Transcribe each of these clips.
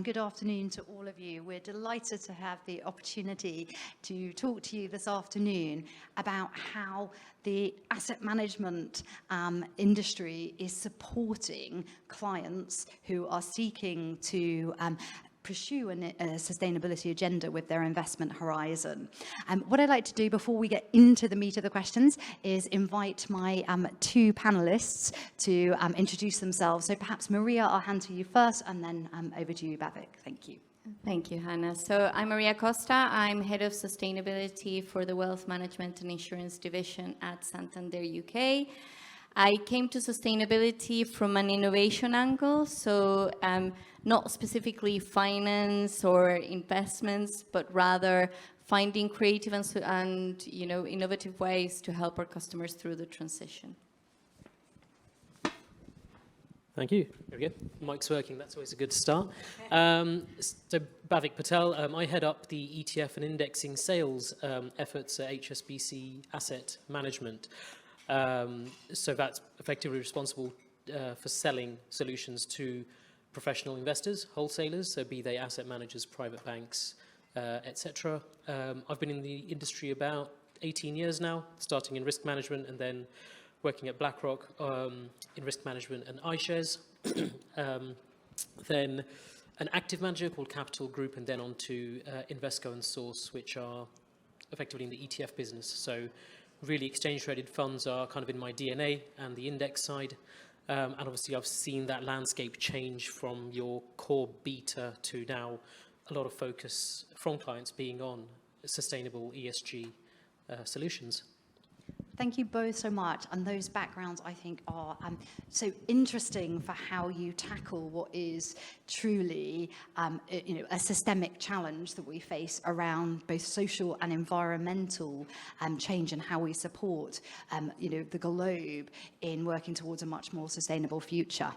Good afternoon to all of you. We're delighted to have the opportunity to talk to you this afternoon about how the asset management industry is supporting clients who are seeking to pursue a sustainability agenda with their investment horizon. What I'd like to do before we get into the meat of the questions is invite my two panelists to introduce themselves. So perhaps Maria, I'll hand to you first, and then over to you, Bhavick. Thank you. Thank you, Hannah. So I'm Maria Costa. I'm Head of Sustainability for the Wealth Management and Insurance Division at Santander UK. I came to sustainability from an innovation angle, so not specifically finance or investments, but rather finding creative and innovative ways to help our customers through the transition. Thank you. There we go. Mic's working. That's always a good start. So Bhavick Patel, I head up the ETF and indexing sales efforts at HSBC Asset Management. So that's effectively responsible for selling solutions to professional investors, wholesalers, so be they asset managers, private banks, etc. I've been in the industry about 18 years now, starting in risk management and then working at BlackRock in risk management and iShares. Then an active manager called Capital Group, and then on to Invesco and Source, which are effectively in the ETF business. So really exchange-traded funds are kind of in my DNA and the index side. And obviously, I've seen that landscape change from your core beta to now a lot of focus from clients being on sustainable ESG solutions. Thank you both so much. And those backgrounds, I think, are so interesting for how you tackle what is truly a systemic challenge that we face around both social and environmental change, and how we support the globe in working towards a much more sustainable future.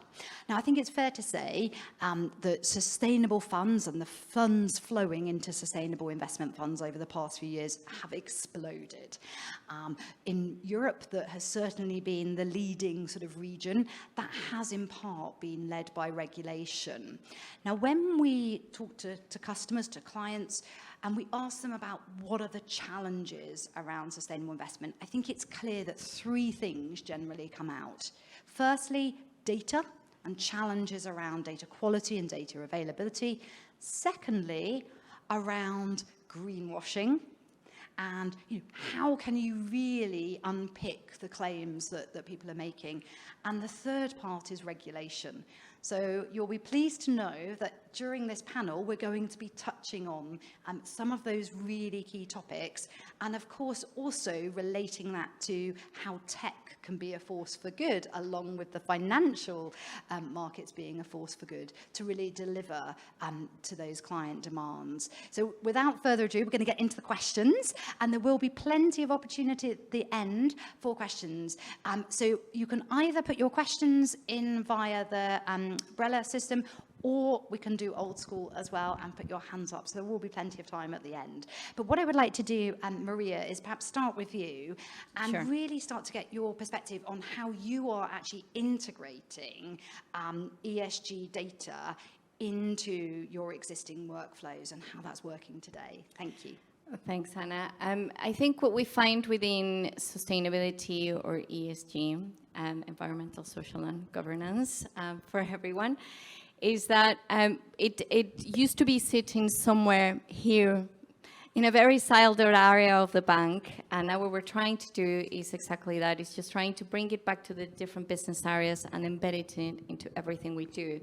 Now, I think it's fair to say that sustainable funds and the funds flowing into sustainable investment funds over the past few years have exploded. In Europe, that has certainly been the leading sort of region. That has in part been led by regulation. Now, when we talk to customers, to clients, and we ask them about what are the challenges around sustainable investment, I think it's clear that three things generally come out. Firstly, data and challenges around data quality and data availability. Secondly, around greenwashing. And how can you really unpick the claims that people are making? And the third part is regulation. So you'll be pleased to know that during this panel, we're going to be touching on some of those really key topics, and of course also relating that to how tech can be a force for good, along with the financial markets being a force for good, to really deliver to those client demands. So without further ado, we're going to get into the questions, and there will be plenty of opportunity at the end for questions. So you can either put your questions in via the umbrella system, or we can do old school as well and put your hands up. So there will be plenty of time at the end. But what I would like to do, Maria, is perhaps start with you and really start to get your perspective on how you are actually integrating ESG data into your existing workflows and how that's working today. Thank you. Thanks, Hannah. I think what we find within sustainability, or ESG, environmental, social, and governance for everyone, is that it used to be sitting somewhere here in a very siloed area of the bank, and now what we're trying to do is exactly that. It's just trying to bring it back to the different business areas and embed it into everything we do.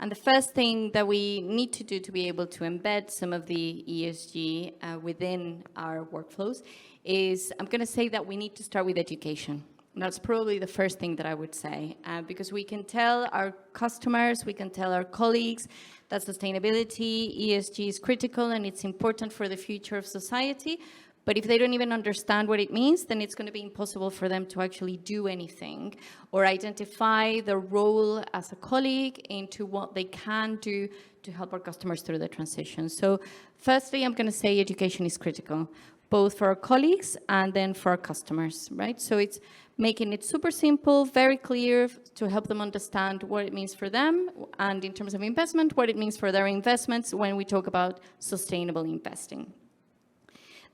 And the first thing that we need to do to be able to embed some of the ESG within our workflows is, I'm going to say that we need to start with education. And that's probably the first thing that I would say, because we can tell our customers, we can tell our colleagues that sustainability, ESG is critical and it's important for the future of society. But if they don't even understand what it means, then it's going to be impossible for them to actually do anything or identify their role as a colleague into what they can do to help our customers through the transition. So firstly, I'm going to say education is critical, both for our colleagues and then for our customers, right? So it's making it super simple, very clear to help them understand what it means for them, and in terms of investment, what it means for their investments when we talk about sustainable investing.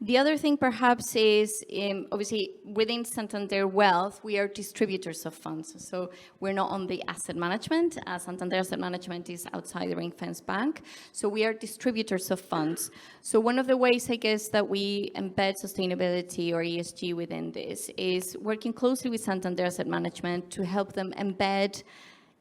The other thing perhaps is, obviously, within Santander Wealth, we are distributors of funds. So we're not on the asset management. Santander Asset Management is outside the ring-fence bank. So we are distributors of funds. So one of the ways, I guess, that we embed sustainability or ESG within this is working closely with Santander Asset Management to help them embed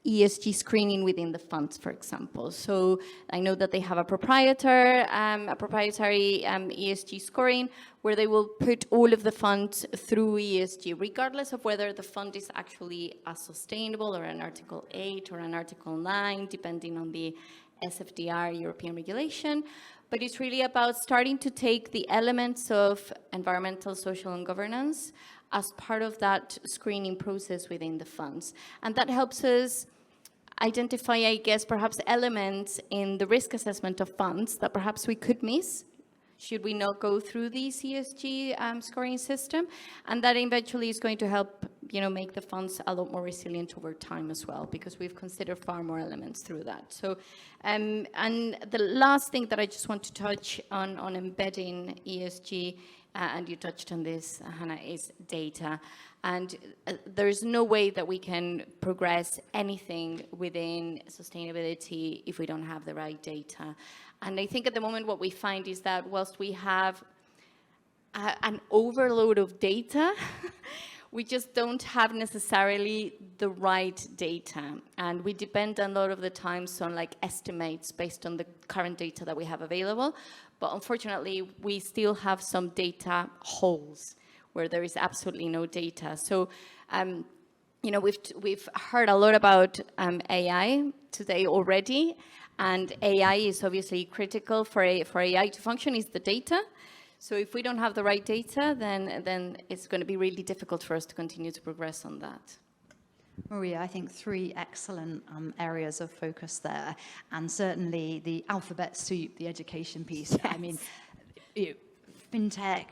ESG screening within the funds, for example. So I know that they have a proprietary ESG scoring where they will put all of the funds through ESG, regardless of whether the fund is actually a sustainable or an Article 8 or an Article 9, depending on the SFDR European regulation. But it's really about starting to take the elements of environmental, social, and governance as part of that screening process within the funds. And that helps us identify, I guess, perhaps elements in the risk assessment of funds that perhaps we could miss should we not go through the ESG scoring system. And that eventually is going to help, make the funds a lot more resilient over time as well, because we've considered far more elements through that. So, and the last thing that I just want to touch on embedding ESG, and you touched on this, Hannah, is data. And there's no way that we can progress anything within sustainability if we don't have the right data. And I think at the moment what we find is that whilst we have an overload of data, we just don't have necessarily the right data. And we depend a lot of the times on estimates based on the current data that we have available. But unfortunately, we still have some data holes where there is absolutely no data. So, we've heard a lot about AI today already, and AI is obviously critical for AI to function is the data. So if we don't have the right data, then it's going to be really difficult for us to continue to progress on that. Maria, I think 3 excellent areas of focus there, and certainly the alphabet soup, the education piece. Yes. I mean, fintech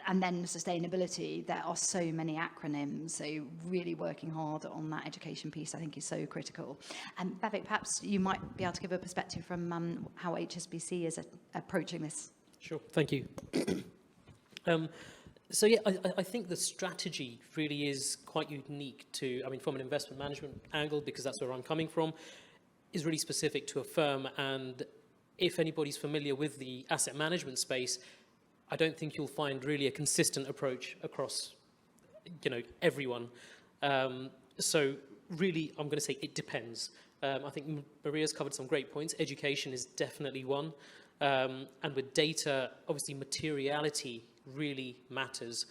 and then sustainability, there are so many acronyms, so really working hard on that education piece I think is so critical. And Bhavick, perhaps you might be able to give a perspective from how HSBC is approaching this. Sure, thank you. So yeah, I think the strategy really is quite unique from an investment management angle, because that's where I'm coming from, is really specific to a firm. And if anybody's familiar with the asset management space, I don't think you'll find really a consistent approach across, everyone. So really, I'm going to say it depends. I think Maria's covered some great points. Education is definitely one. And with data, obviously materiality really matters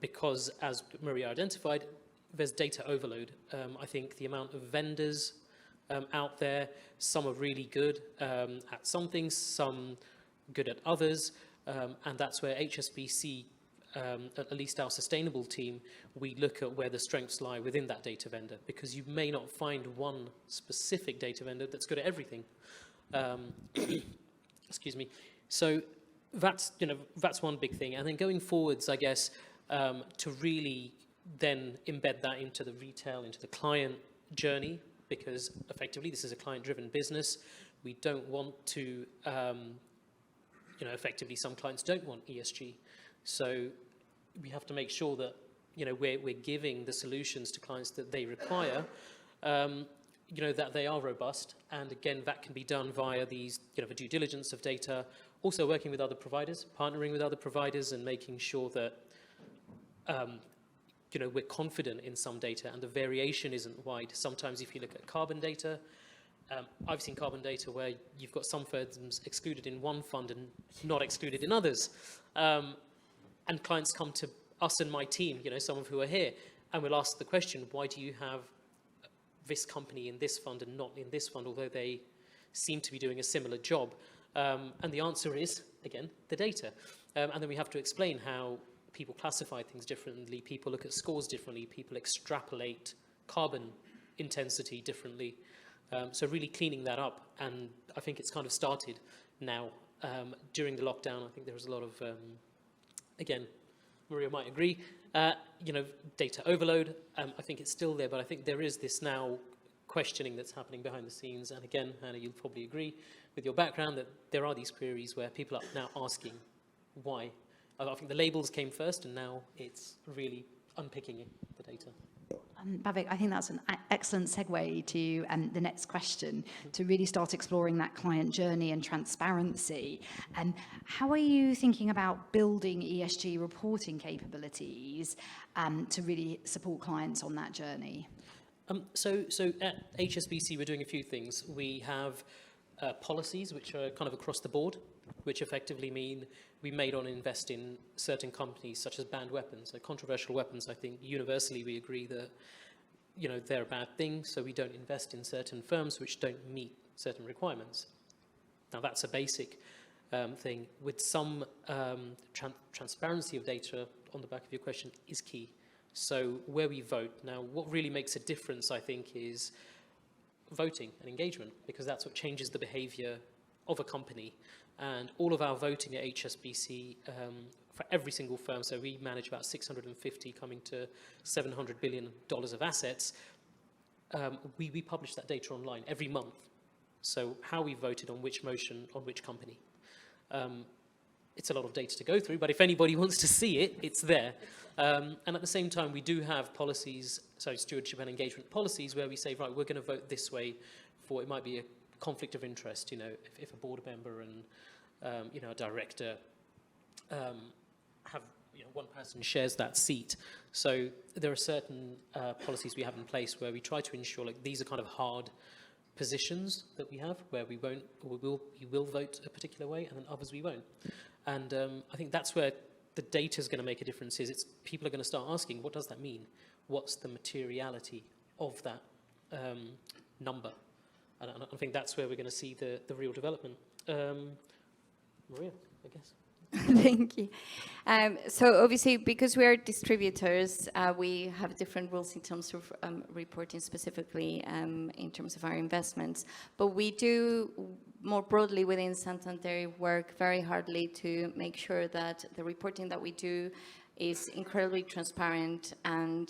because, as Maria identified, there's data overload. I think the amount of vendors out there, some are really good at some things, some good at others, and that's where HSBC, at least our sustainable team, we look at where the strengths lie within that data vendor, because you may not find one specific data vendor that's good at everything. Excuse me. So that's one big thing. And then going forwards, I guess, to really then embed that into the retail, into the client journey, because effectively this is a client-driven business. We don't want to, effectively some clients don't want ESG. So we have to make sure that, we're giving the solutions to clients that they require, that they are robust. And again, that can be done via these, the due diligence of data, also working with other providers, partnering with other providers, and making sure that, we're confident in some data and the variation isn't wide. Sometimes if you look at carbon data, I've seen carbon data where you've got some firms excluded in one fund and not excluded in others. And clients come to us and my team, some of who are here, and we'll ask the question, why do you have this company in this fund and not in this fund, although they seem to be doing a similar job? And the answer is, again, the data. And then we have to explain how people classify things differently, people look at scores differently, people extrapolate carbon intensity differently. So really cleaning that up, and I think it's kind of started now. During the lockdown, I think there was a lot of, again, Maria might agree, Data overload, I think it's still there, but I think there is this now questioning that's happening behind the scenes. And again, Hannah, you'll probably agree with your background that there are these queries where people are now asking why. I think the labels came first, and now it's really unpicking the data. Bhavick, I think that's an excellent segue to the next question, to really start exploring that client journey and transparency. How are you thinking about building ESG reporting capabilities to really support clients on that journey? So at HSBC, we're doing a few things. We have policies which are kind of across the board, which effectively mean we may not invest in certain companies such as banned weapons. So controversial weapons, I think universally we agree that they're a bad thing, so we don't invest in certain firms which don't meet certain requirements. Now that's a basic thing. With some transparency of data on the back of your question is key. So where we vote. Now what really makes a difference, I think, is voting and engagement, because that's what changes the behavior of a company. And all of our voting at HSBC for every single firm, so we manage about 650 coming to $700 billion of assets, we publish that data online every month. So how we voted on which motion, on which company. It's a lot of data to go through, but if anybody wants to see it, it's there. And at the same time, we do have policies, so stewardship and engagement policies, where we say, right, we're going to vote this way for, it might be a conflict of interest, if a board member and a director have one person shares that seat. So there are certain policies we have in place where we try to ensure, like, these are kind of hard positions that we have, where we will vote a particular way, and then others we won't. And I think that's where the data is going to make a difference. Is people are going to start asking, what does that mean? What's the materiality of that number? And I think that's where we're going to see the real development. Maria, I guess. Thank you. So obviously, because we are distributors, we have different rules in terms of reporting specifically in terms of our investments. But we do, more broadly within Santander, work very hardly to make sure that the reporting that we do is incredibly transparent. And,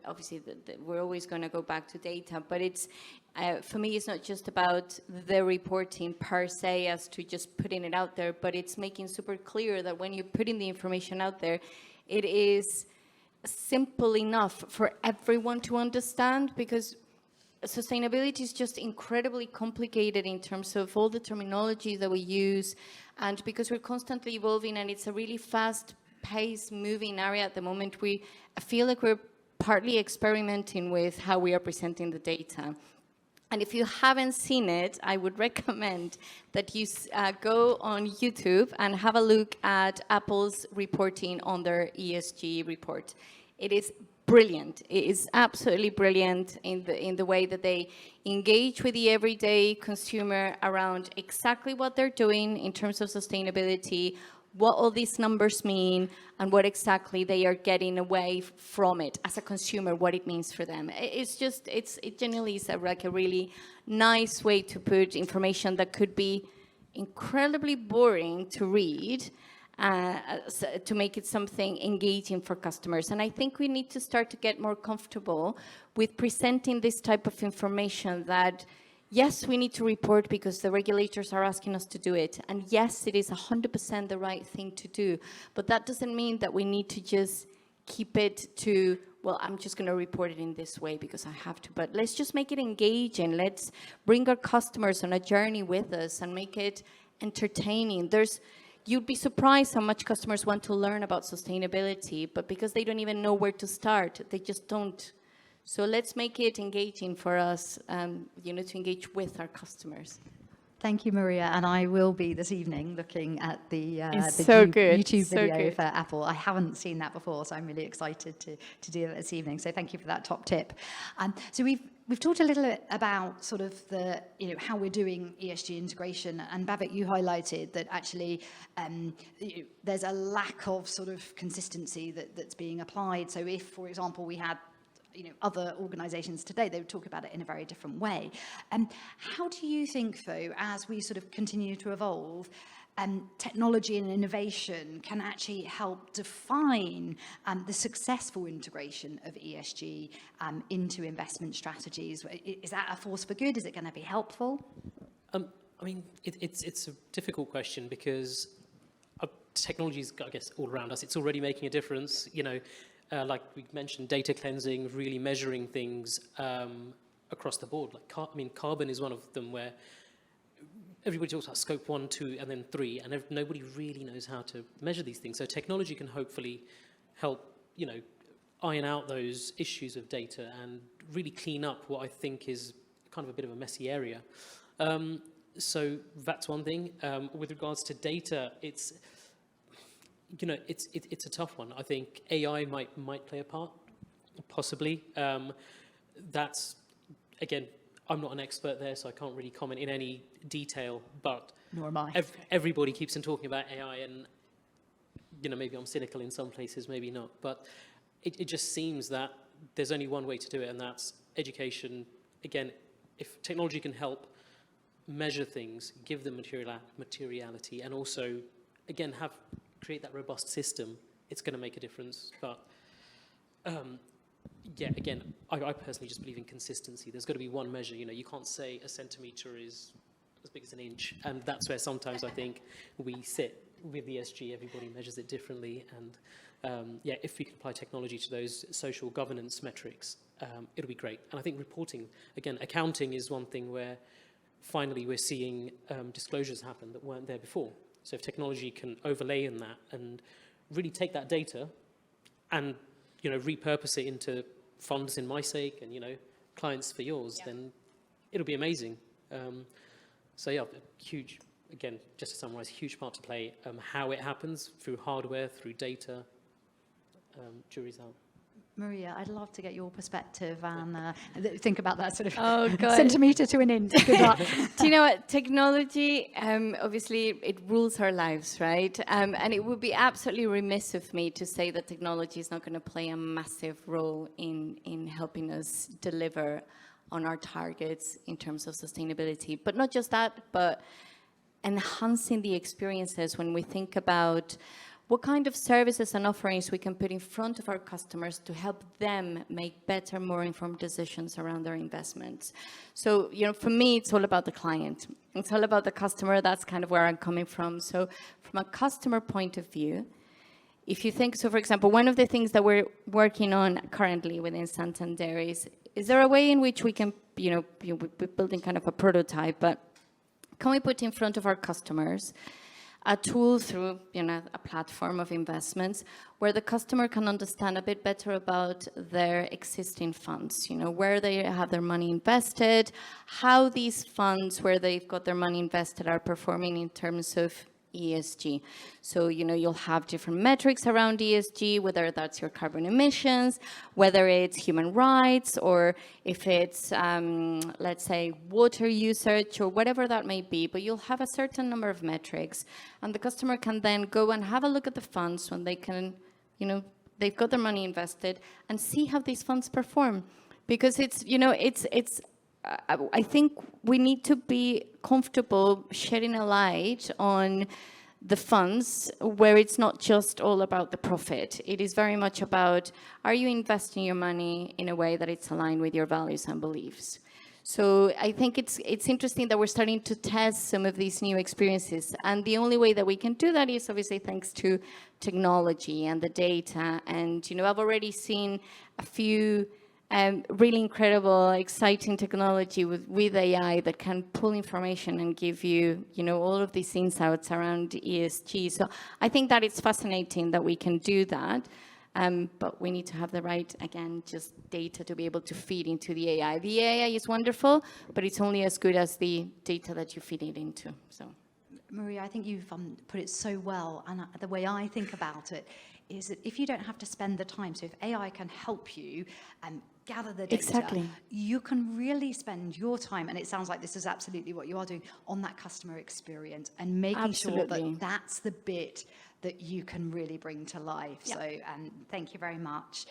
obviously, we're always going to go back to data. But it's, for me, it's not just about the reporting per se as to just putting it out there, but it's making super clear that when you're putting the information out there, it is simple enough for everyone to understand, because sustainability is just incredibly complicated in terms of all the terminology that we use, and because we're constantly evolving and it's a really fast-paced moving area at the moment, I feel like we're partly experimenting with how we are presenting the data. And if you haven't seen it, I would recommend that you go on YouTube and have a look at Apple's reporting on their ESG report. It is brilliant. It is absolutely brilliant in the way that they engage with the everyday consumer around exactly what they're doing in terms of sustainability, what all these numbers mean, and what exactly they are getting away from it as a consumer, what it means for them. It genuinely is like a really nice way to put information that could be incredibly boring to read, to make it something engaging for customers. And I think we need to start to get more comfortable with presenting this type of information that, yes, we need to report because the regulators are asking us to do it. And yes, it is 100% the right thing to do. But that doesn't mean that we need to just keep it to, well, I'm just going to report it in this way because I have to. But let's just make it engaging. Let's bring our customers on a journey with us and make it entertaining. You'd be surprised how much customers want to learn about sustainability, but because they don't even know where to start, they just don't. So let's make it engaging for us, to engage with our customers. Thank you, Maria. And I will be this evening looking at the YouTube video for Apple. I haven't seen that before, so I'm really excited to do it this evening. So thank you for that top tip. So we've talked a little bit about sort of the, how we're doing ESG integration. And Bhavick, you highlighted that actually there's a lack of sort of consistency that's being applied. So if, for example, we had other organisations today, they would talk about it in a very different way. How do you think, though, as we sort of continue to evolve, technology and innovation can actually help define the successful integration of ESG into investment strategies? Is that a force for good? Is it going to be helpful? I mean, it's a difficult question because technology is, I guess, all around us. It's already making a difference. You know, like we mentioned, data cleansing, really measuring things across the board. Like, carbon is one of them where everybody talks about scope 1, 2, and then 3, and nobody really knows how to measure these things. So technology can hopefully help, you know, iron out those issues of data and really clean up what I think is kind of a bit of a messy area. So that's one thing. With regards to data, it's, you know, it's a tough one. I think AI might play a part, possibly. That's, again, I'm not an expert there, so I can't really comment in any detail, but nor am I. Everybody keeps on talking about AI, and, you know, maybe I'm cynical in some places, maybe not, but it just seems that there's only one way to do it, and that's education. Again, if technology can help measure things, give them materiality, and also, again, create that robust system, it's going to make a difference. But yeah, again, I personally just believe in consistency. There's got to be one measure. You know, you can't say a centimetre is as big as an inch, and that's where sometimes I think we sit with ESG. Everybody measures it differently, and yeah, if we can apply technology to those social governance metrics, it'll be great. And I think reporting, again, accounting is one thing where finally we're seeing disclosures happen that weren't there before. So if technology can overlay in that and really take that data and, you know, repurpose it into funds in my sake and, you know, clients for yours, then it'll be amazing. So yeah, huge, again, just to summarize, huge part to play. How it happens, through hardware, through data, jury's out. Maria, I'd love to get your perspective and think about that sort of God. centimetre to an inch. Good luck. Do you know what? Technology, obviously, it rules our lives, right? And it would be absolutely remiss of me to say that technology is not going to play a massive role in helping us deliver on our targets in terms of sustainability. But not just that, but enhancing the experiences when we think about what kind of services and offerings we can put in front of our customers to help them make better, more informed decisions around their investments. So, you know, for me, it's all about the client. It's all about the customer. That's kind of where I'm coming from. So from a customer point of view, if you think, so for example, one of the things that we're working on currently within Santander is there a way in which we can, we're building kind of a prototype, but can we put in front of our customers a tool through, a platform of investments where the customer can understand a bit better about their existing funds, where they have their money invested, how these funds, where they've got their money invested, are performing in terms of ESG. So, you'll have different metrics around ESG, whether that's your carbon emissions, whether it's human rights, or if it's, let's say, water usage, or whatever that may be. But you'll have a certain number of metrics, and the customer can then go and have a look at the funds when they can, they've got their money invested, and see how these funds perform. Because it's, I think we need to be comfortable shedding a light on the funds where it's not just all about the profit. It is very much about, are you investing your money in a way that it's aligned with your values and beliefs? So I think it's interesting that we're starting to test some of these new experiences. And the only way that we can do that is obviously thanks to technology and the data. And, I've already seen a few really incredible, exciting technology with AI that can pull information and give you, all of these insights around ESG. So I think that it's fascinating that we can do that, but we need to have the right, again, just data to be able to feed into the AI. The AI is wonderful, but it's only as good as the data that you feed it into. So, Maria, I think you've put it so well, and the way I think about it is that if you don't have to spend the time, so if AI can help you gather the data, exactly, you can really spend your time, and it sounds like this is absolutely what you are doing, on that customer experience and making sure that that's the bit that you can really bring to life. Yep. So thank you very much.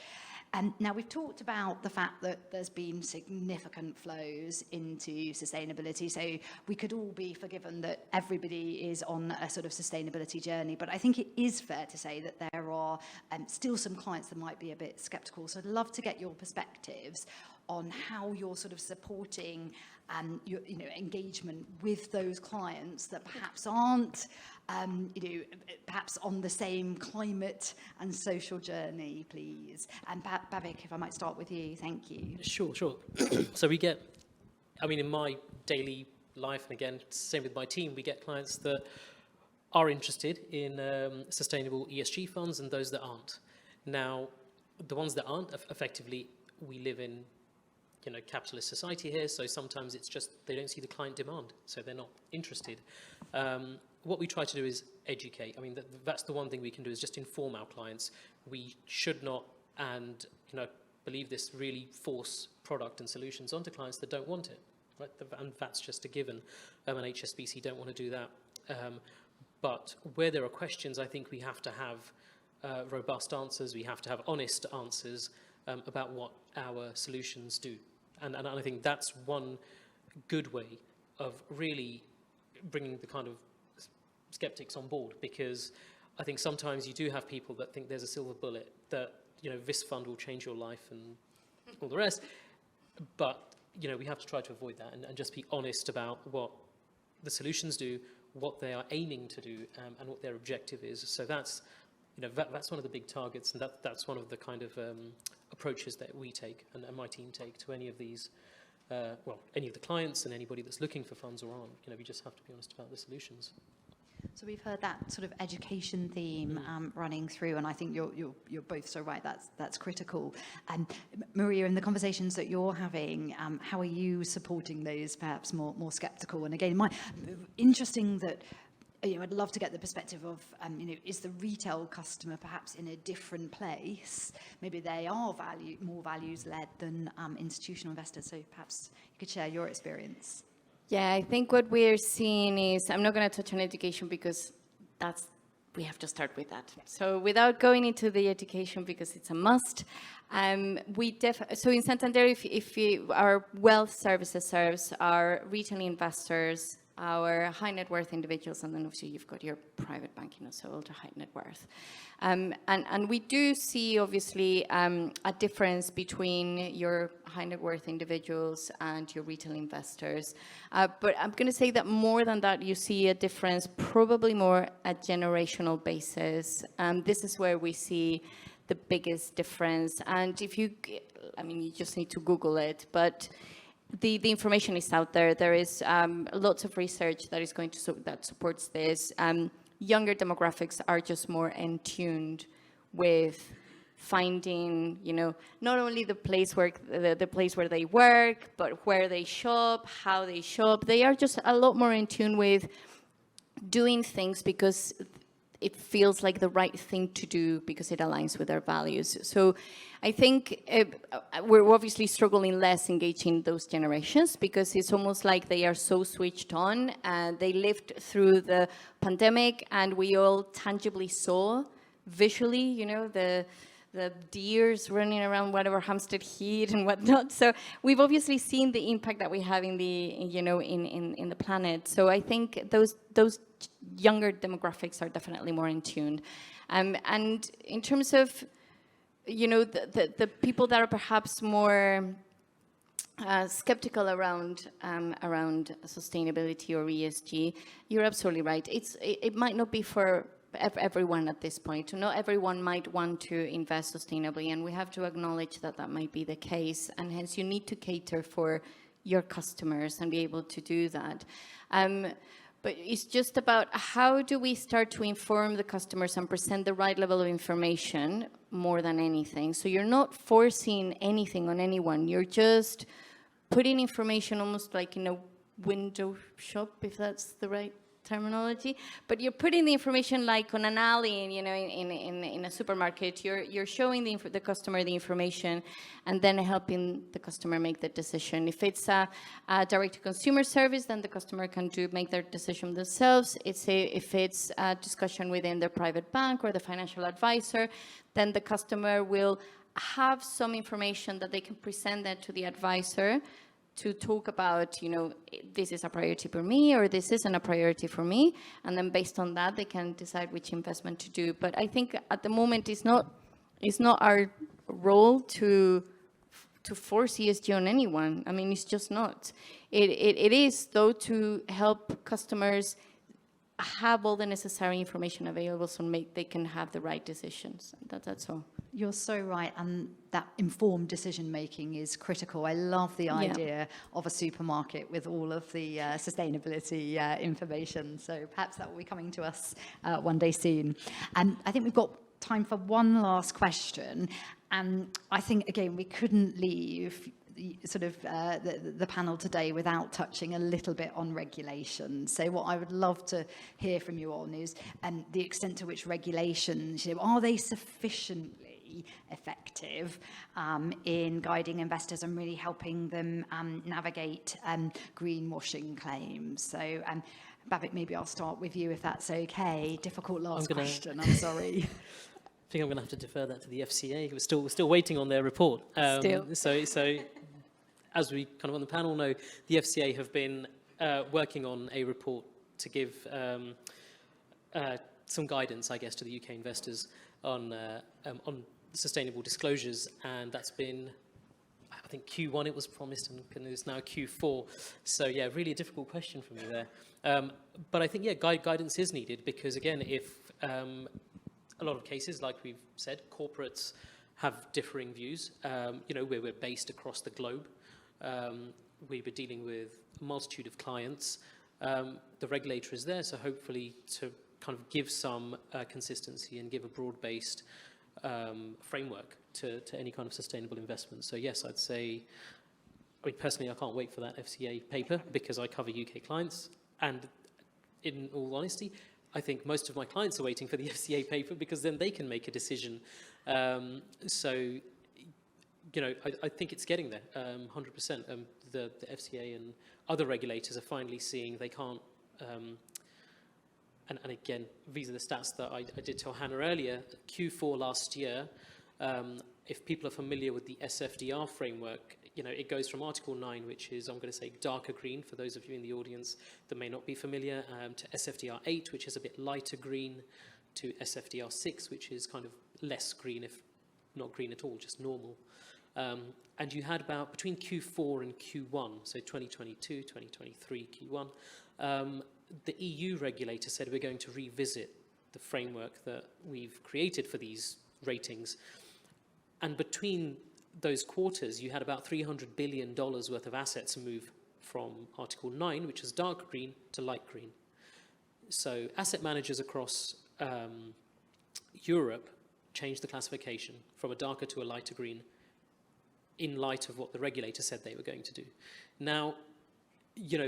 Now, we've talked about the fact that there's been significant flows into sustainability, so we could all be forgiven that everybody is on a sort of sustainability journey, but I think it is fair to say that there are still some clients that might be a bit sceptical. So I'd love to get your perspectives on how you're sort of supporting your engagement with those clients that perhaps aren't perhaps on the same climate and social journey, please. And Bhavick, if I might start with you, thank you. Sure. So we get, I mean, in my daily life, and again, same with my team, we get clients that are interested in sustainable ESG funds and those that aren't. Now, the ones that aren't, effectively, we live in capitalist society here, so sometimes it's just they don't see the client demand, so they're not interested. What we try to do is educate. I mean, that's the one thing we can do, is just inform our clients. We should not, and believe this, really force product and solutions onto clients that don't want it, right? And that's just a given. And HSBC don't want to do that. But where there are questions, I think we have to have robust answers. We have to have honest answers about what our solutions do. And I think that's one good way of really bringing the kind of skeptics on board, because I think sometimes you do have people that think there's a silver bullet, that this fund will change your life and all the rest. But we have to try to avoid that and just be honest about what the solutions do, what they are aiming to do, and what their objective is. So that's that's one of the big targets, and that's one of the kind of approaches that we take and my team take to any of these, any of the clients and anybody that's looking for funds or aren't. We just have to be honest about the solutions. So we've heard that sort of education theme running through, and I think you're both so right. That's critical. And Maria, in the conversations that you're having, how are you supporting those perhaps more sceptical? And again, interesting that. I'd love to get the perspective of, is the retail customer perhaps in a different place? Maybe they are more values-led than institutional investors. So perhaps you could share your experience. Yeah, I think what we're seeing is, I'm not going to touch on education because we have to start with that. So without going into the education, because it's a must, so in Santander, if our wealth services serves our retail investors, our high net worth individuals, and then obviously you've got your private banking, so ultra high net worth. And we do see obviously a difference between your high net worth individuals and your retail investors. But I'm going to say that more than that, you see a difference, probably more at generational basis. This is where we see the biggest difference. And if you just need to Google it, but the information is out there. There is lots of research that is going to that supports this. Younger demographics are just more in tuned with finding, not only the place where they work, but where they shop, how they shop. They are just a lot more in tune with doing things because it feels like the right thing to do because it aligns with their values. So I think we're obviously struggling less engaging those generations because it's almost like they are so switched on and they lived through the pandemic and we all tangibly saw visually, the deers running around whatever Hampstead Heath and whatnot. So we've obviously seen the impact that we have in the, in the planet. So I think those younger demographics are definitely more in tune. And in terms of, the people that are perhaps more skeptical around sustainability or ESG, you're absolutely right. It might not be for everyone at this point. Not everyone might want to invest sustainably, and we have to acknowledge that that might be the case, and hence you need to cater for your customers and be able to do that. But it's just about how do we start to inform the customers and present the right level of information more than anything. So you're not forcing anything on anyone. You're just putting information almost like in a window shop, if that's the right terminology, but you're putting the information like on an alley, in a supermarket. You're showing the customer the information, and then helping the customer make the decision. If it's a direct-to-consumer service, then the customer can make their decision themselves. If it's a discussion within their private bank or the financial advisor, then the customer will have some information that they can present that to the advisor to talk about, this is a priority for me or this isn't a priority for me. And then based on that, they can decide which investment to do. But I think at the moment it's not our role to force ESG on anyone. I mean, it's just not. It is, though, to help customers have all the necessary information available so they can have the right decisions. That's all. You're so right, and that informed decision-making is critical. I love the idea of a supermarket with all of the sustainability information, so perhaps that will be coming to us one day soon. And I think we've got time for one last question, and I think, again, we couldn't leave the panel today without touching a little bit on regulation. So what I would love to hear from you on is the extent to which regulations, are they sufficiently effective in guiding investors and really helping them navigate greenwashing claims? So Bhavick, maybe I'll start with you if that's okay. Difficult last question, I'm sorry. I think I'm going to have to defer that to the FCA. We're still waiting on their report. So as we kind of on the panel know, the FCA have been working on a report to give some guidance, I guess, to the UK investors on sustainable disclosures, and that's been, I think, Q1 it was promised, and it's now Q4. So yeah, really a difficult question for me there. But I think guidance is needed because, again, if a lot of cases, like we've said, corporates have differing views. We're based across the globe. We were dealing with a multitude of clients. The regulator is there, so hopefully to kind of give some consistency and give a broad-based framework to any kind of sustainable investment. So yes, I'd say, personally, I can't wait for that FCA paper because I cover UK clients, and in all honesty, I think most of my clients are waiting for the FCA paper because then they can make a decision. So I think it's getting there, 100%. The FCA and other regulators are finally seeing they can't, and again, these are the stats that I did tell Hannah earlier. Q4 last year, if people are familiar with the SFDR framework, it goes from Article 9, which is, I'm going to say, darker green, for those of you in the audience that may not be familiar, to SFDR 8, which is a bit lighter green, to SFDR 6, which is kind of less green, if not green at all, just normal. And you had about, between Q4 and Q1, so 2022, 2023, Q1, the EU regulator said we're going to revisit the framework that we've created for these ratings. And between those quarters, you had about $300 billion worth of assets move from Article 9, which is dark green, to light green. So asset managers across Europe changed the classification from a darker to a lighter green in light of what the regulator said they were going to do. Now,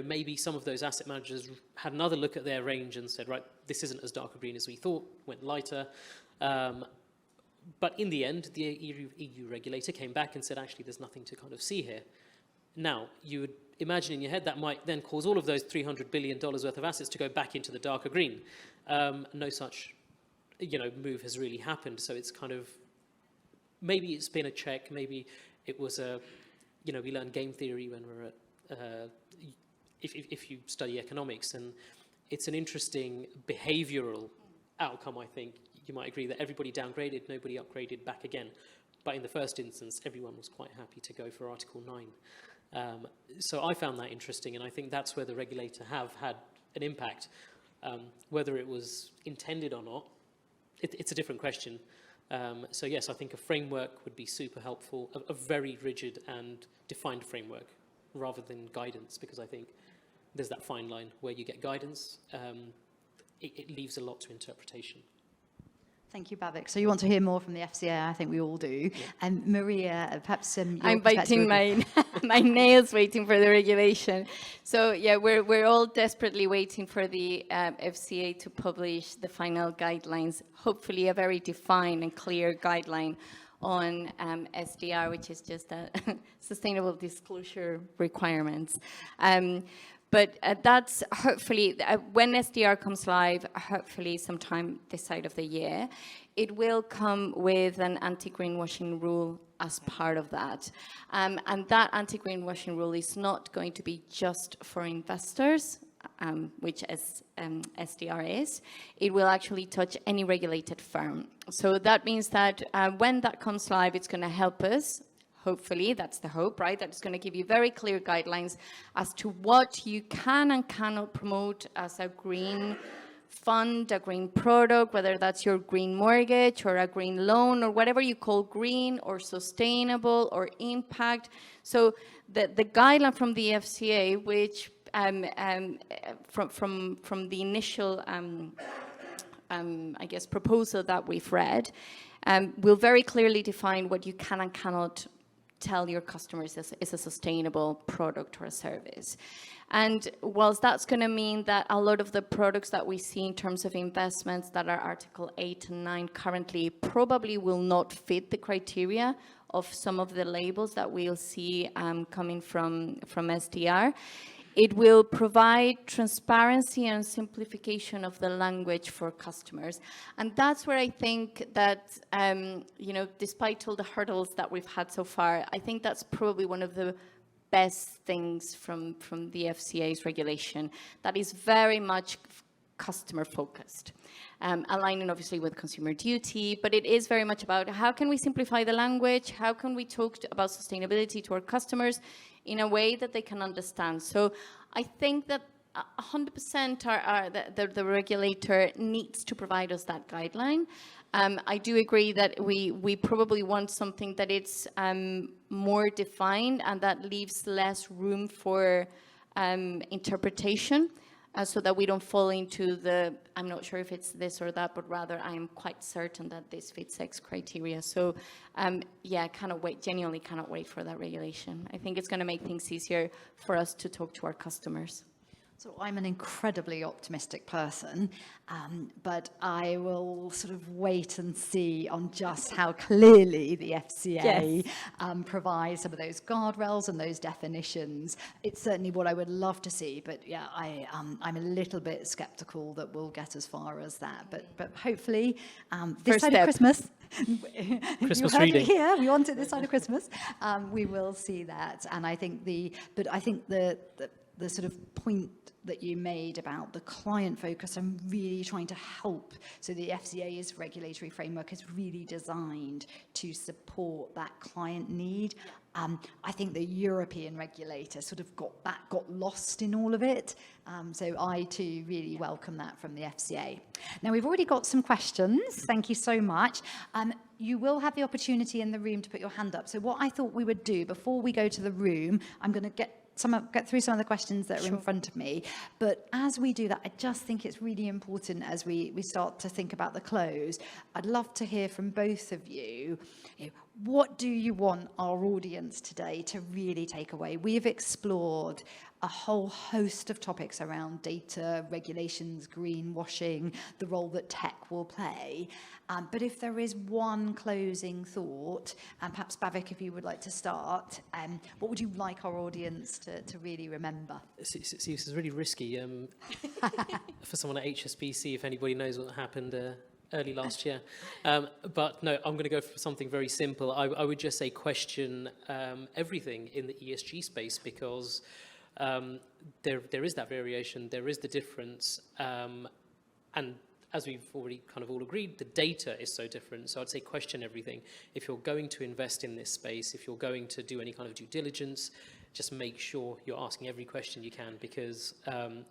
maybe some of those asset managers had another look at their range and said, right, this isn't as dark a green as we thought, went lighter. But in the end, the EU regulator came back and said, actually, there's nothing to kind of see here. Now, you would imagine in your head that might then cause all of those $300 billion worth of assets to go back into the darker green. No such, move has really happened. So it's kind of, maybe it's been a check, maybe it was a, we learn game theory when we're at, if you study economics, and it's an interesting behavioral outcome, I think. You might agree that everybody downgraded, nobody upgraded back again. But in the first instance, everyone was quite happy to go for Article 9. So I found that interesting, and I think that's where the regulator have had an impact. Whether it was intended or not, it's a different question. So yes, I think a framework would be super helpful, a very rigid and defined framework, rather than guidance, because I think there's that fine line where you get guidance. It leaves a lot to interpretation. Thank you, Bhavick. So you want to hear more from the FCA? I think we all do. Yeah. And Maria, perhaps I'm biting my nails waiting for the regulation. So yeah, we're all desperately waiting for the FCA to publish the final guidelines. Hopefully, a very defined and clear guideline on SDR, which is just a sustainable disclosure requirements. But that's hopefully, when SDR comes live, hopefully sometime this side of the year, it will come with an anti-greenwashing rule as part of that. And that anti-greenwashing rule is not going to be just for investors, which SDR is. It will actually touch any regulated firm. So that means that when that comes live, it's going to help us. Hopefully, that's the hope, right? That it's going to give you very clear guidelines as to what you can and cannot promote as a green fund, a green product, whether that's your green mortgage or a green loan or whatever you call green or sustainable or impact. So the guideline from the FCA, which from the initial, I guess, proposal that we've read, will very clearly define what you can and cannot tell your customers is a sustainable product or a service. And whilst that's going to mean that a lot of the products that we see in terms of investments that are Article 8 and 9 currently probably will not fit the criteria of some of the labels that we'll see coming from SDR, it will provide transparency and simplification of the language for customers. And that's where I think that, despite all the hurdles that we've had so far, I think that's probably one of the best things from the FCA's regulation that is very much customer focused. Aligning obviously with consumer duty, but it is very much about how can we simplify the language, how can we talk about sustainability to our customers in a way that they can understand. So I think that 100% the regulator needs to provide us that guideline. I do agree that we probably want something that it's more defined and that leaves less room for interpretation. So that we don't fall into the, I'm not sure if it's this or that, but rather I am quite certain that this fits X criteria. So genuinely cannot wait for that regulation. I think it's going to make things easier for us to talk to our customers. So I'm an incredibly optimistic person, but I will sort of wait and see on just how clearly the FCA provides some of those guardrails and those definitions. It's certainly what I would love to see, but yeah, I'm a little bit skeptical that we'll get as far as that. But hopefully, this side of Christmas, Christmas you heard reading. it here. We want it this side of Christmas. We will see that, and I think the sort of point that you made about the client focus and really trying to help. So the FCA's regulatory framework is really designed to support that client need. I think the European regulator sort of got lost in all of it. So I too really welcome that from the FCA. Now we've already got some questions. Thank you so much. You will have the opportunity in the room to put your hand up. So what I thought we would do before we go to the room, I'm going to get through some of the questions that are in front of me. But as we do that, I just think it's really important as we start to think about the close. I'd love to hear from both of you. What do you want our audience today to really take away? We have explored a whole host of topics around data, regulations, greenwashing, the role that tech will play. But if there is one closing thought, and perhaps Bhavick, if you would like to start, what would you like our audience to really remember? See, this is really risky for someone at HSBC, if anybody knows what happened early last year. But no, I'm going to go for something very simple. I would just say question everything in the ESG space, because there is that variation, there is the difference, and as we've already kind of all agreed, the data is so different. So I'd say question everything. If you're going to invest in this space, if you're going to do any kind of due diligence, just make sure you're asking every question you can, because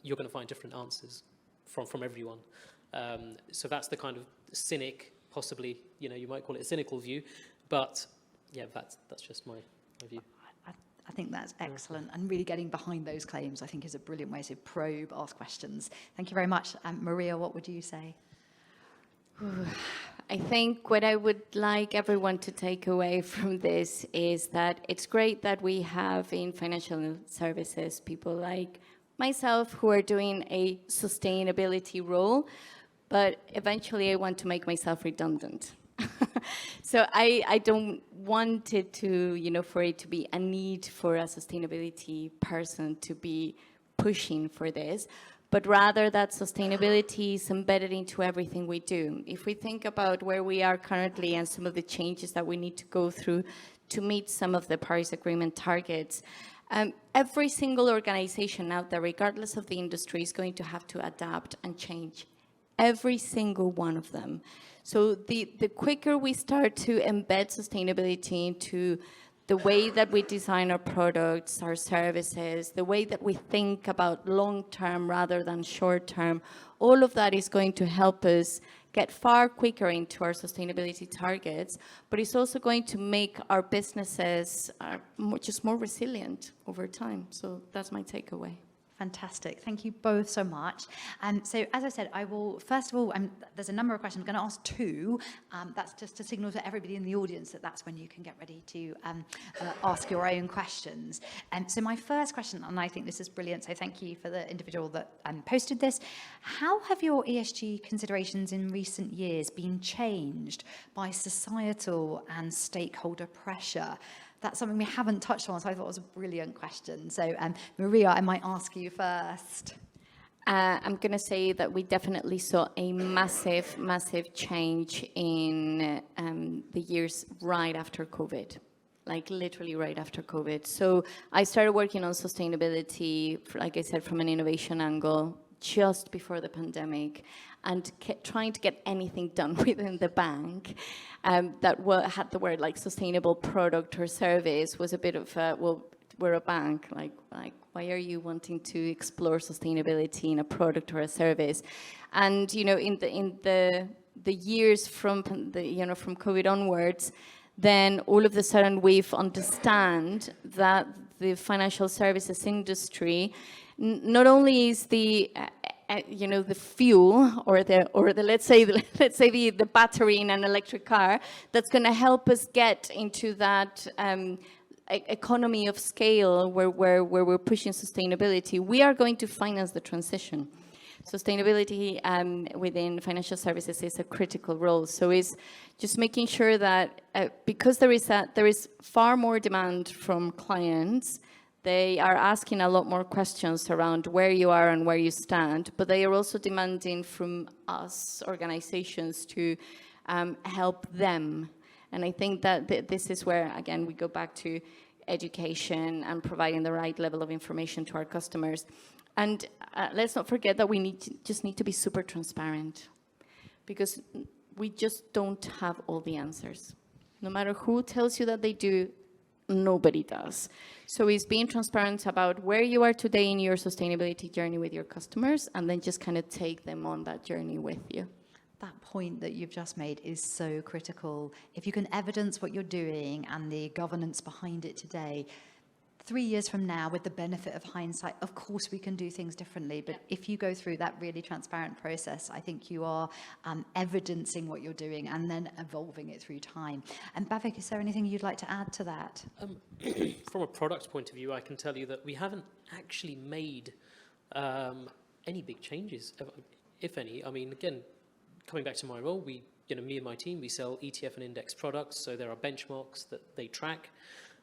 you're going to find different answers from everyone. So that's the kind of cynic, possibly, you might call it a cynical view, but yeah, that's just my view. I think that's excellent, and really getting behind those claims, I think, is a brilliant way to probe, ask questions. Thank you very much. Maria, what would you say? I think what I would like everyone to take away from this is that it's great that we have in financial services people like myself who are doing a sustainability role, but eventually I want to make myself redundant. So I don't want it to, for it to be a need for a sustainability person to be pushing for this, but rather that sustainability is embedded into everything we do. If we think about where we are currently and some of the changes that we need to go through to meet some of the Paris Agreement targets, every single organization out there, regardless of the industry, is going to have to adapt and change. Every single one of them. So the quicker we start to embed sustainability into the way that we design our products, our services, the way that we think about long-term rather than short-term, all of that is going to help us get far quicker into our sustainability targets, but it's also going to make our businesses just more resilient over time. So that's my takeaway. Fantastic. Thank you both so much. So as I said, I will, first of all, there's a number of questions. I'm going to ask two. That's just to signal to everybody in the audience that that's when you can get ready to ask your own questions. So my first question, and I think this is brilliant, so thank you for the individual that posted this. How have your ESG considerations in recent years been changed by societal and stakeholder pressure? That's something we haven't touched on, so I thought it was a brilliant question. So, Maria, I might ask you first. I'm going to say that we definitely saw a massive, massive change in the years right after COVID, like literally right after COVID. So I started working on sustainability, like I said, from an innovation angle just before the pandemic, and trying to get anything done within the bank that had the word like sustainable product or service was a bit of well, we're a bank, like why are you wanting to explore sustainability in a product or a service? And you know, in the years from from COVID onwards, then all of a sudden we've understand that the financial services industry not only is the the fuel or the let's say the battery in an electric car that's going to help us get into that economy of scale where we're pushing sustainability. We are going to finance the transition. Sustainability within financial services is a critical role. So it's just making sure that because there is far more demand from clients. They are asking a lot more questions around where you are and where you stand, but they are also demanding from us, organizations, to help them. And I think that this is where, again, we go back to education and providing the right level of information to our customers. And let's not forget that we just need to be super transparent, because we just don't have all the answers. No matter who tells you that they do, nobody does. So it's being transparent about where you are today in your sustainability journey with your customers, and then just kind of take them on that journey with you. That point that you've just made is so critical. If you can evidence what you're doing and the governance behind it today, 3 years from now, with the benefit of hindsight, of course we can do things differently. But if you go through that really transparent process, I think you are evidencing what you're doing and then evolving it through time. And Bhavick, is there anything you'd like to add to that? From a product point of view, I can tell you that we haven't actually made any big changes, if any. I mean, again, coming back to my role, me and my team, we sell ETF and index products. So there are benchmarks that they track.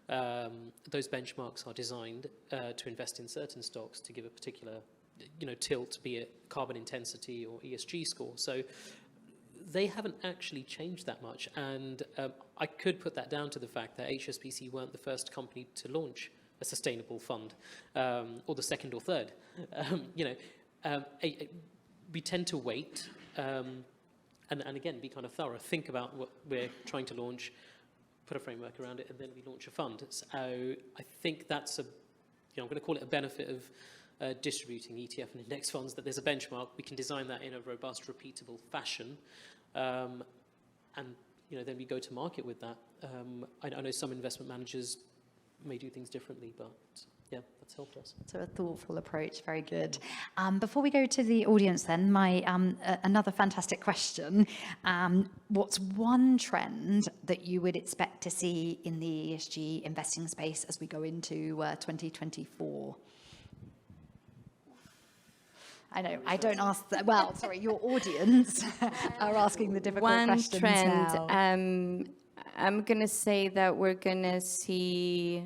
Those benchmarks are designed to invest in certain stocks to give a particular, tilt, be it carbon intensity or ESG score. So they haven't actually changed that much. And I could put that down to the fact that HSBC weren't the first company to launch a sustainable fund, or the second or third. We tend to wait and again, be kind of thorough, think about what we're trying to launch, put a framework around it, and then we launch a fund. So I think that's I'm going to call it a benefit of distributing ETF and index funds, that there's a benchmark. We can design that in a robust, repeatable fashion, and then we go to market with that. I know some investment managers may do things differently, but yeah, that's helped us. So a thoughtful approach, very good. Before we go to the audience then, my another fantastic question. What's one trend that you would expect to see in the ESG investing space as we go into 2024? I know, I don't ask that. Well, sorry, your audience are asking the difficult questions now. One trend, now. I'm going to say that we're going to see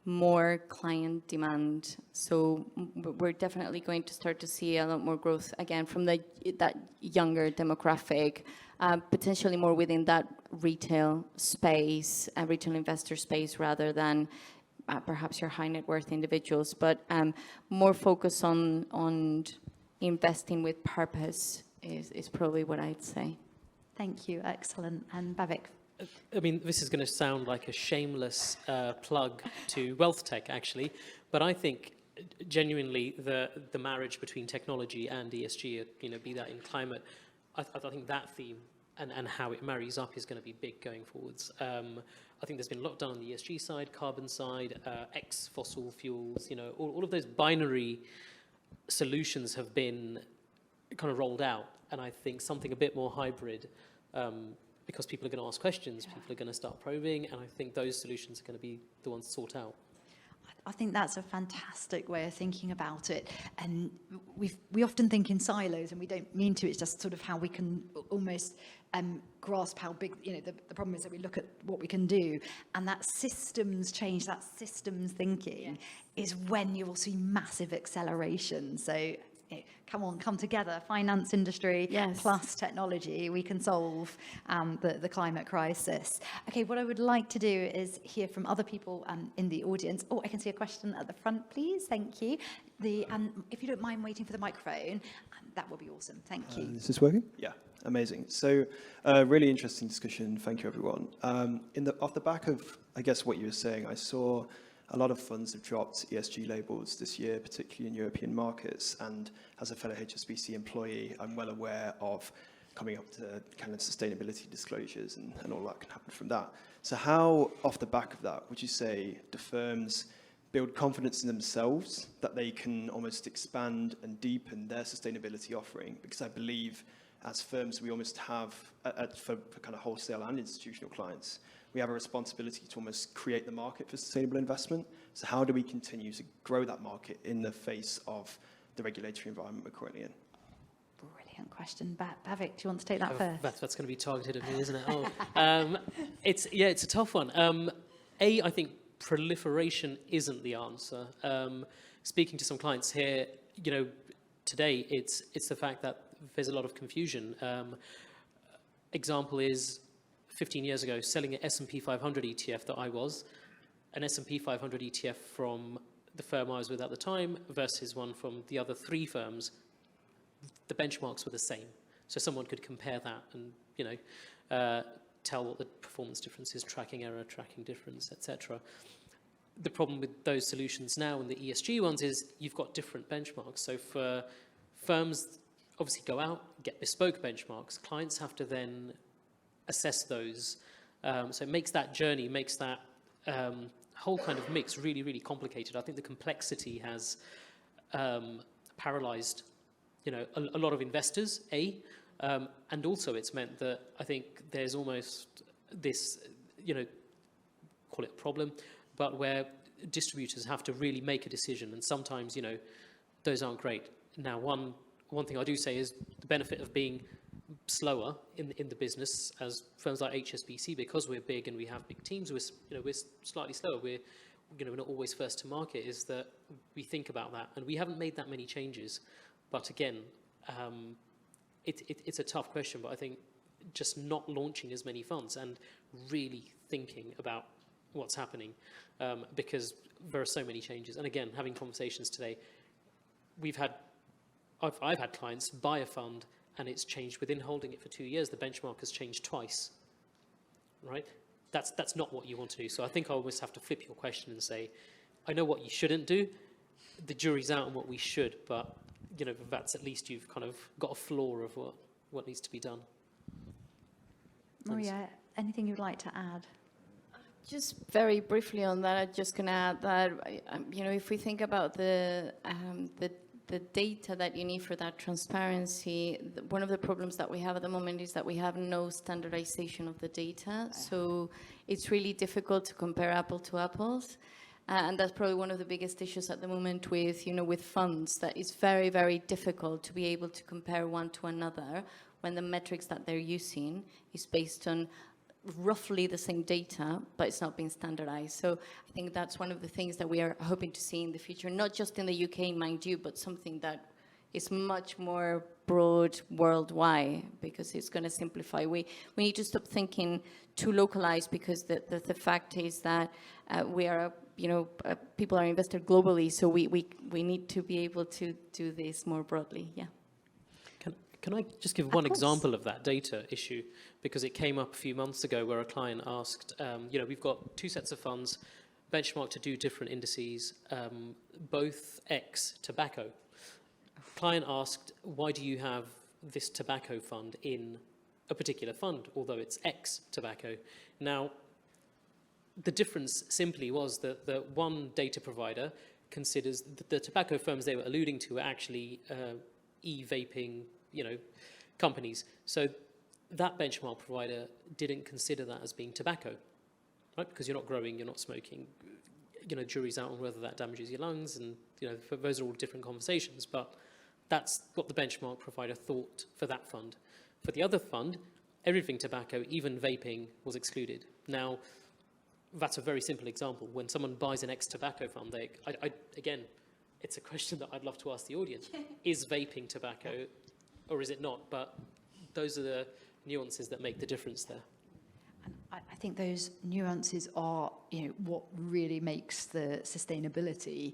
more client demand. So we're definitely going to start to see a lot more growth again from that younger demographic, potentially more within that retail space, retail investor space, rather than perhaps your high net worth individuals, but more focus on investing with purpose is probably what I'd say. Thank you, excellent. And Bhavick? I mean, this is going to sound like a shameless plug to WealthTech, actually, but I think genuinely the marriage between technology and ESG, be that in climate, I think that theme and how it marries up is going to be big going forwards. I think there's been a lot done on the ESG side, carbon side, ex-fossil fuels, all of those binary solutions have been kind of rolled out, and I think something a bit more hybrid, because people are going to ask questions, people are going to start probing, and I think those solutions are going to be the ones sought out. I think that's a fantastic way of thinking about it. And we often think in silos, and we don't mean to. It's just sort of how we can almost grasp how big, the problem is that we look at what we can do. And that systems change, that systems thinking is when you will see massive acceleration. So come together, finance industry plus technology, we can solve the climate crisis. Okay, what I would like to do is hear from other people in the audience. Oh, I can see a question at the front, please. Thank you. If you don't mind waiting for the microphone, that would be awesome. Thank you. Is this working? Yeah, amazing. So really interesting discussion. Thank you, everyone. Off the back of, I guess, what you were saying, I saw a lot of funds have dropped ESG labels this year, particularly in European markets. And as a fellow HSBC employee, I'm well aware of coming up to kind of sustainability disclosures and all that can happen from that. So how, off the back of that, would you say do firms build confidence in themselves that they can almost expand and deepen their sustainability offering? Because I believe as firms, we almost have, for kind of wholesale and institutional clients, we have a responsibility to almost create the market for sustainable investment. So how do we continue to grow that market in the face of the regulatory environment we're currently in? Brilliant question. Bhavick, do you want to take that first? That's going to be targeted at me, isn't it? It's a tough one. I think proliferation isn't the answer. Speaking to some clients here, today it's the fact that there's a lot of confusion. Example is 15 years ago, selling an S&P 500 ETF that I was, an S&P 500 ETF from the firm I was with at the time versus one from the other three firms, the benchmarks were the same. So someone could compare that and, tell what the performance difference is, tracking error, tracking difference, etc. The problem with those solutions now and the ESG ones is you've got different benchmarks. So for firms, obviously go out, get bespoke benchmarks. Clients have to then assess those. So it makes that journey, makes that whole kind of mix really, really complicated. I think the complexity has paralyzed, a lot of investors, and also it's meant that I think there's almost this, call it a problem, but where distributors have to really make a decision, and sometimes, those aren't great. Now, one thing I do say is the benefit of being slower in the business as firms like HSBC, because we're big and we have big teams, we're slightly slower. We're not always first to market, is that we think about that, and we haven't made that many changes. But again, it's a tough question, but I think just not launching as many funds and really thinking about what's happening, because there are so many changes. And again, having conversations today, I've had clients buy a fund and it's changed within holding it for 2 years. The benchmark has changed twice, right? That's not what you want to do. So I think I always have to flip your question and say, I know what you shouldn't do. The jury's out on what we should, but that's at least you've kind of got a floor of what needs to be done. Maria, anything you'd like to add? Just very briefly on that, I'm just going to add that, if we think about the data that you need for that transparency, one of the problems that we have at the moment is that we have no standardization of the data. So it's really difficult to compare apple to apples. And that's probably one of the biggest issues at the moment with, with funds, that it's very, very difficult to be able to compare one to another when the metrics that they're using is based on roughly the same data, but it's not being standardized. So I think that's one of the things that we are hoping to see in the future, not just in the UK, mind you, but something that is much more broad worldwide, because it's going to simplify. We need to stop thinking too localized, because the fact is that we are, people are invested globally, so we need to be able to do this more broadly. Yeah. Can I just give one example of that data issue? Because it came up a few months ago where a client asked, we've got 2 sets of funds benchmarked to do different indices, both X tobacco. Client asked, why do you have this tobacco fund in a particular fund, although it's X tobacco? Now, the difference simply was that the one data provider considers the tobacco firms they were alluding to are actually e-vaping companies. So that benchmark provider didn't consider that as being tobacco, right? Because you're not growing, you're not smoking. Jury's out on whether that damages your lungs, and those are all different conversations. But that's what the benchmark provider thought for that fund. For the other fund, everything tobacco, even vaping, was excluded. Now, that's a very simple example. When someone buys an ex-tobacco fund, again, it's a question that I'd love to ask the audience. Is vaping tobacco, or is it not? But those are the nuances that make the difference there. And I think those nuances are, what really makes the sustainability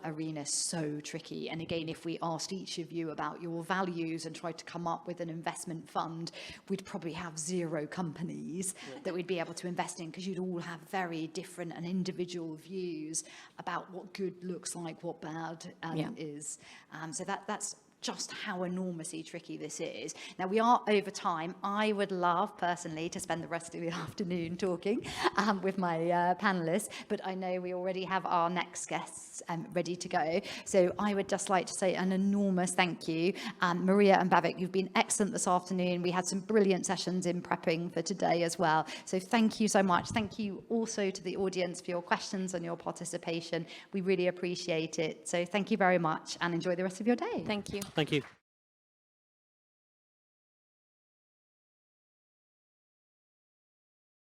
arena so tricky. And again, if we asked each of you about your values and tried to come up with an investment fund, we'd probably have 0 companies that we'd be able to invest in, because you'd all have very different and individual views about what good looks like, what bad is. So that's just how enormously tricky this is. Now, we are over time. I would love, personally, to spend the rest of the afternoon talking with my panellists, but I know we already have our next guests ready to go. So I would just like to say an enormous thank you. Maria and Bhavick, you've been excellent this afternoon. We had some brilliant sessions in prepping for today as well. So thank you so much. Thank you also to the audience for your questions and your participation. We really appreciate it. So thank you very much, and enjoy the rest of your day. Thank you. Thank you.